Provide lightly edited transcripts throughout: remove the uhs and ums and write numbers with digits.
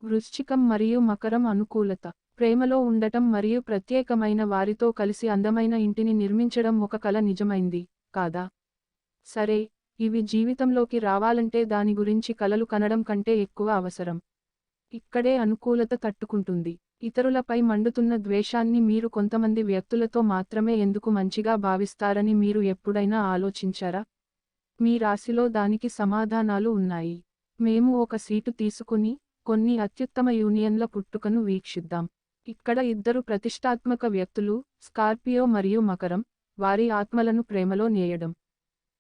వృశ్చికం మరియు మకరం అనుకూలత. ప్రేమలో ఉండటం మరియు ప్రత్యేకమైన వారితో కలిసి అందమైన ఇంటిని నిర్మించడం ఒక కల నిజమైంది, కాదా? సరే, ఇవి జీవితంలోకి రావాలంటే దాని గురించి కలలు కనడం కంటే ఎక్కువ అవసరం. ఇక్కడే అనుకూలత తట్టుకుంటుంది. ఇతరులపై మండుతున్న ద్వేషాన్ని మీరు కొంతమంది వ్యక్తులతో మాత్రమే ఎందుకు మంచిగా భావిస్తారని మీరు ఎప్పుడైనా ఆలోచించారా? మీ రాశిలో దానికి సమాధానాలు ఉన్నాయి. మేము ఒక సీటు తీసుకుని, కొన్ని అత్యుత్తమ యూనియన్ల పుట్టుకను వీక్షిద్దాం. ఇక్కడ ఇద్దరు ప్రతిష్టాత్మక వ్యక్తులు, స్కార్పియో మరియు మకరం, వారి ఆత్మలను ప్రేమలో నేయడం.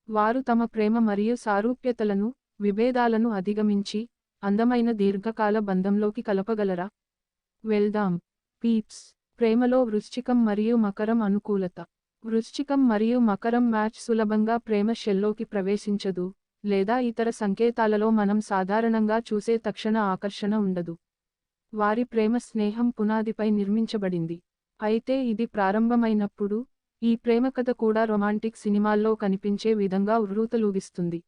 వారు తమ ప్రేమ మరియు సారూప్యతలను, విభేదాలను అధిగమించి, అందమైన దీర్ఘకాల బంధంలోకి కలపగలరా? వెళ్దాం. పీప్స్, ప్రేమలో వృశ్చికం మరియు మకరం అనుకూలత. వృశ్చికం మరియు మకరం మ్యాచ్ సులభంగా ప్రేమ షెల్లోకి ప్రవేశించదు, లేదా ఇతర సంకేతాలలో మనం సాధారణంగా చూసే తక్షణ ఆకర్షణ ఉండదు. వారి ప్రేమ స్నేహం పునాదిపై నిర్మించబడింది. అయితే ఇది ప్రారంభమైనప్పుడు, ఈ ప్రేమకథ కూడా రొమాంటిక్ సినిమాల్లో కనిపించే విధంగా ఉర్రూతలూగిస్తుంది.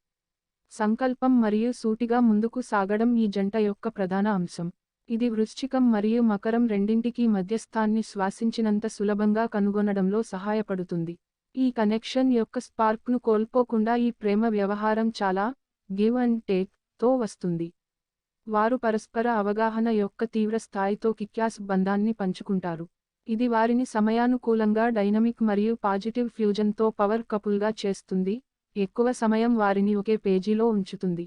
సంకల్పం మరియు సూటిగా ముందుకు సాగడం ఈ జంట యొక్క ప్రధాన అంశం. ఇది వృశ్చికం మరియు మకరం రెండింటికీ మధ్యస్థాన్ని శ్వాసించినంత సులభంగా కనుగొనడంలో సహాయపడుతుంది. ఈ కనెక్షన్ యొక్క స్పార్క్ను కోల్పోకుండా ఈ ప్రేమ వ్యవహారం చాలా గివ్ అండ్ టేక్ తో వస్తుంది. వారు పరస్పర అవగాహన యొక్క తీవ్ర స్థాయితో కిక్యాస్ బంధాన్ని పంచుకుంటారు. ఇది వారిని సమయానుకూలంగా డైనమిక్ మరియు పాజిటివ్ ఫ్యూజన్తో పవర్ కపుల్గా చేస్తుంది, ఎక్కువ సమయం వారిని ఒకే పేజీలో ఉంచుతుంది.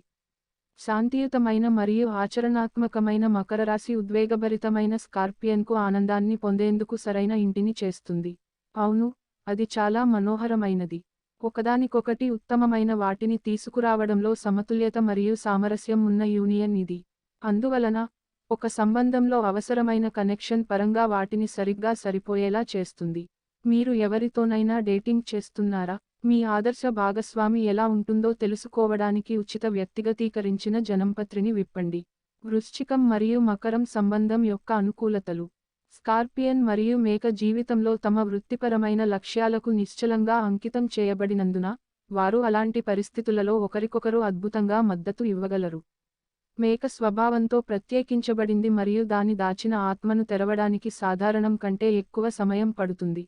శాంతియుతమైన మరియు ఆచరణాత్మకమైన మకరరాశి ఉద్వేగభరితమైన స్కార్పియన్కు ఆనందాన్ని పొందేందుకు సరైన ఇంటిని చేస్తుంది. అవును, అది చాలా మనోహరమైనది. ఒకదానికొకటి ఉత్తమమైన వాటిని తీసుకురావడంలో సమతుల్యత మరియు సామరస్యం ఉన్న యూనియన్ ఇది. అందువలన, ఒక సంబంధంలో అవసరమైన కనెక్షన్ పరంగా వాటిని సరిగ్గా సరిపోయేలా చేస్తుంది. మీరు ఎవరితోనైనా డేటింగ్ చేస్తున్నారా? మీ ఆదర్శ భాగస్వామి ఎలా ఉంటుందో తెలుసుకోవడానికి ఉచిత వ్యక్తిగతీకరించిన జనంపత్రిని విప్పండి. వృశ్చికం మరియు మకరం సంబంధం యొక్క అనుకూలతలు. స్కార్పియన్ మరియు మేక జీవితంలో తమ వృత్తిపరమైన లక్ష్యాలకు నిశ్చలంగా అంకితం చేయబడినందున, వారు అలాంటి పరిస్థితులలో ఒకరికొకరు అద్భుతంగా మద్దతు ఇవ్వగలరు. మేక స్వభావంతో ప్రత్యేకించబడింది మరియు దాని దాచిన ఆత్మను తెరవడానికి సాధారణం కంటే ఎక్కువ సమయం పడుతుంది.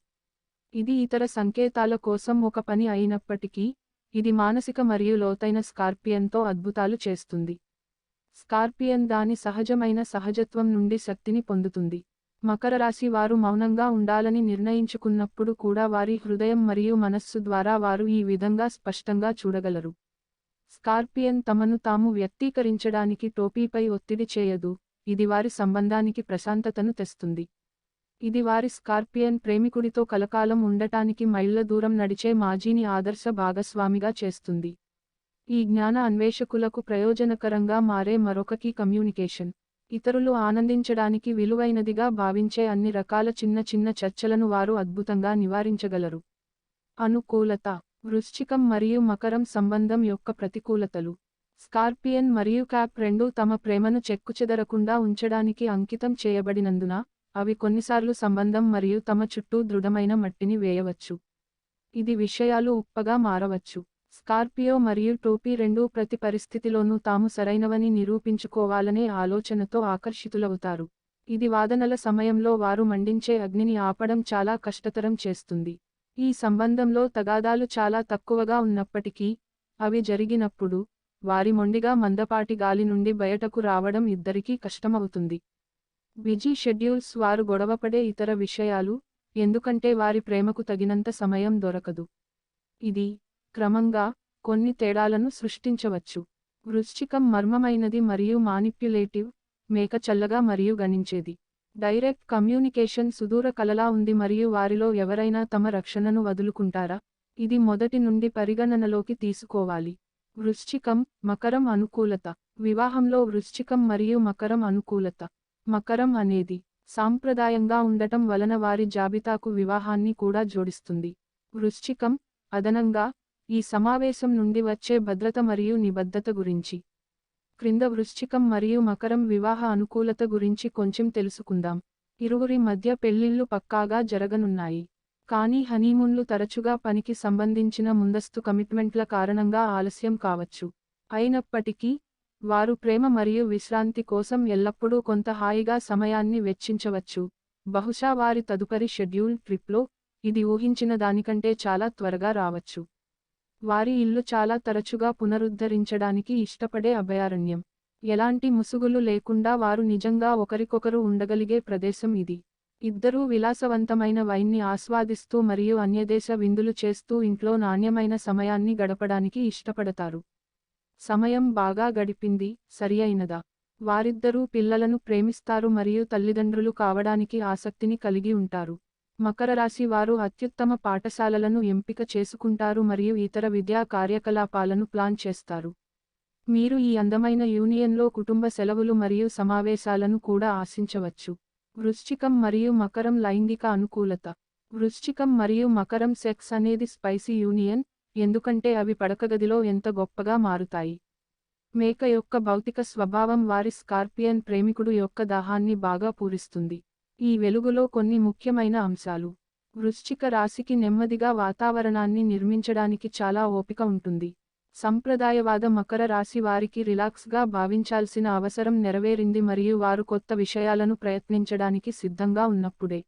ఇది ఇతర సంకేతాల కోసం ఒక పని అయినప్పటికీ, ఇది మానసిక మరియు లోతైన స్కార్పియన్తో అద్భుతాలు చేస్తుంది. స్కార్పియన్ దాని సహజమైన సహజత్వం నుండి శక్తిని పొందుతుంది. మకర రాశి వారు మౌనంగా ఉండాలని నిర్ణయించుకున్నప్పుడు కూడా వారి హృదయం మరియు మనస్సు ద్వారా వారు ఈ విధంగా స్పష్టంగా చూడగలరు. స్కార్పియన్ తమను తాము వ్యక్తీకరించడానికి టోపీపై ఒత్తిడి చేయదు, ఇది వారి సంబంధానికి ప్రశాంతతను తెస్తుంది. ఇది వారి స్కార్పియన్ ప్రేమికుడితో కలకాలం ఉండటానికి మైళ్ళ దూరం నడిచే మాజీని ఆదర్శ భాగస్వామిగా చేస్తుంది. ఈ జ్ఞాన అన్వేషకులకు ప్రయోజనకరంగా మారే మరొక కీ కమ్యూనికేషన్. ఇతరులు ఆనందించడానికి విలువైనదిగా భావించే అన్ని రకాల చిన్న చిన్న చర్చలను వారు అద్భుతంగా నివారించగలరు. అనుకూలత. వృశ్చికం మరియు మకరం సంబంధం యొక్క ప్రతికూలతలు. స్కార్పియన్ మరియు క్యాప్ రెండూ తమ ప్రేమను చెక్కుచెదరకుండా ఉంచడానికి అంకితం చేయబడినందున, అవి కొన్నిసార్లు సంబంధం మరియు తమ చుట్టూ దృఢమైన మట్టిని వేయవచ్చు. ఇది విషయాలు ఉప్పగా మారవచ్చు. స్కార్పియో మరియు టోపీ రెండూ ప్రతి పరిస్థితిలోనూ తాము సరైనవని నిరూపించుకోవాలనే ఆలోచనతో ఆకర్షితులవుతారు. ఇది వాదనల సమయంలో వారు మండించే అగ్నిని ఆపడం చాలా కష్టతరం చేస్తుంది. ఈ సంబంధంలో తగాదాలు చాలా తక్కువగా ఉన్నప్పటికీ, అవి జరిగినప్పుడు, వారి మొండిగా మందపాటి గాలి నుండి బయటకు రావడం ఇద్దరికీ కష్టమవుతుంది. బిజీ షెడ్యూల్స్ వారు గొడవపడే ఇతర విషయాలు, ఎందుకంటే వారి ప్రేమకు తగినంత సమయం దొరకదు. ఇది, క్రమంగా, కొన్ని తేడాలను సృష్టించవచ్చు. వృశ్చికం మర్మమైనది మరియు మానిప్యులేటివ్, మేక చల్లగా మరియు గణించేది. డైరెక్ట్ కమ్యూనికేషన్ సుదూర కలలా ఉంది మరియు వారిలో ఎవరైనా తమ రక్షణను వదులుకుంటారా? ఇది మొదటి నుండి పరిగణనలోకి తీసుకోవాలి. వృశ్చికం, మకరం అనుకూలత. వివాహంలో వృశ్చికం మరియు మకరం అనుకూలత. మకరం అనేది, సాంప్రదాయంగా ఉండటం వలన వారి జాబితాకు వివాహాన్ని కూడా జోడిస్తుంది. వృశ్చికం, అదనంగా, ఈ సమావేశం నుండి వచ్చే భద్రత మరియు నిబద్ధత గురించి. క్రింద వృశ్చికం మరియు మకరం వివాహ అనుకూలత గురించి కొంచెం తెలుసుకుందాం. ఇరువురి మధ్య పెళ్లిళ్లు పక్కాగా జరగనున్నాయి. కానీ హనీమూన్లు తరచుగా పనికి సంబంధించిన ముందస్తు కమిట్మెంట్ల కారణంగా ఆలస్యం కావచ్చు. అయినప్పటికీ, వారు ప్రేమ మరియు విశ్రాంతి కోసం ఎల్లప్పుడూ కొంత హాయిగా సమయాన్ని వెచ్చించవచ్చు, బహుశా వారి తదుపరి షెడ్యూల్ ట్రిప్లో, ఇది ఊహించిన దానికంటే చాలా త్వరగా రావచ్చు. వారి ఇల్లు చాలా తరచుగా పునరుద్ధరించడానికి ఇష్టపడే అభయారణ్యం. ఎలాంటి ముసుగులు లేకుండా వారు నిజంగా ఒకరికొకరు ఉండగలిగే ప్రదేశం ఇది. ఇద్దరూ విలాసవంతమైన వైన్ని ఆస్వాదిస్తూ మరియు అన్యదేశ విందులు చేస్తూ ఇంట్లో నాణ్యమైన సమయాన్ని గడపడానికి ఇష్టపడతారు. సమయం బాగా గడిపింది, సరియైనదా? వారిద్దరూ పిల్లలను ప్రేమిస్తారు మరియు తల్లిదండ్రులు కావడానికి ఆసక్తిని కలిగి ఉంటారు. మకర రాశి వారు అత్యుత్తమ పాఠశాలలను ఎంపిక చేసుకుంటారు మరియు ఇతర విద్యా కార్యకలాపాలను ప్లాన్ చేస్తారు. మీరు ఈ అందమైన యూనియన్లో కుటుంబ సెలవులు మరియు సమావేశాలను కూడా ఆశించవచ్చు. వృశ్చికం మరియు మకరం లైంగిక అనుకూలత. వృశ్చికం మరియు మకరం సెక్స్ అనేది స్పైసీ యూనియన్, ఎందుకంటే అవి పడకగదిలో ఎంత గొప్పగా మారుతాయి. మేక యొక్క భౌతిక స్వభావం వారి స్కార్పియన్ ప్రేమికుడు యొక్క దాహాన్ని బాగా పూరిస్తుంది. ఈ వెలుగులో కొన్ని ముఖ్యమైన అంశాలు. వృశ్చిక రాశికి నెమ్మదిగా వాతావరణాన్ని నిర్మించడానికి చాలా ఓపిక ఉంటుంది. సంప్రదాయవాద మకర రాశి వారికి రిలాక్స్గా భావించాల్సిన అవసరం నెరవేరింది మరియు వారు కొత్త విషయాలను ప్రయత్నించడానికి సిద్ధంగా ఉన్నప్పుడే.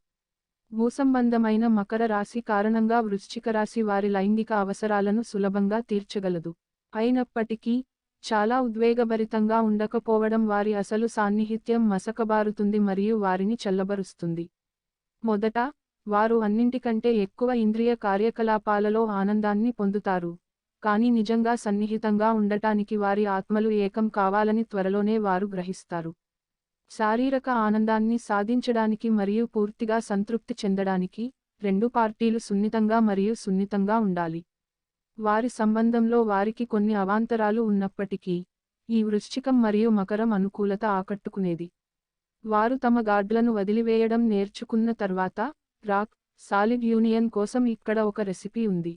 భూసంబంధమైన మకర రాశి కారణంగా వృశ్చిక రాశి వారి లైంగిక అవసరాలను సులభంగా తీర్చగలదు. అయినప్పటికీ, చాలా ఉద్వేగభరితంగా ఉండకపోవడం వారి అసలు సాన్నిహిత్యం మసకబారుతుంది మరియు వారిని చల్లబరుస్తుంది. మొదట, వారు అన్నింటికంటే ఎక్కువ ఇంద్రియ కార్యకలాపాలలో ఆనందాన్ని పొందుతారు, కానీ నిజంగా సన్నిహితంగా ఉండటానికి వారి ఆత్మలు ఏకం కావాలని త్వరలోనే వారు గ్రహిస్తారు. శారీరక ఆనందాన్ని సాధించడానికి మరియు పూర్తిగా సంతృప్తి చెందడానికి, రెండు పార్టీలు సున్నితంగా మరియు సున్నితంగా ఉండాలి. వారి సంబంధంలో వారికి కొన్ని అవాంతరాలు ఉన్నప్పటికీ, ఈ వృశ్చికం మరియు మకరం అనుకూలత ఆకట్టుకునేది. వారు తమ గార్డ్లను వదిలివేయడం నేర్చుకున్న తర్వాత, రాక్ సాలిడ్ యూనియన్ కోసం ఇక్కడ ఒక రెసిపీ ఉంది.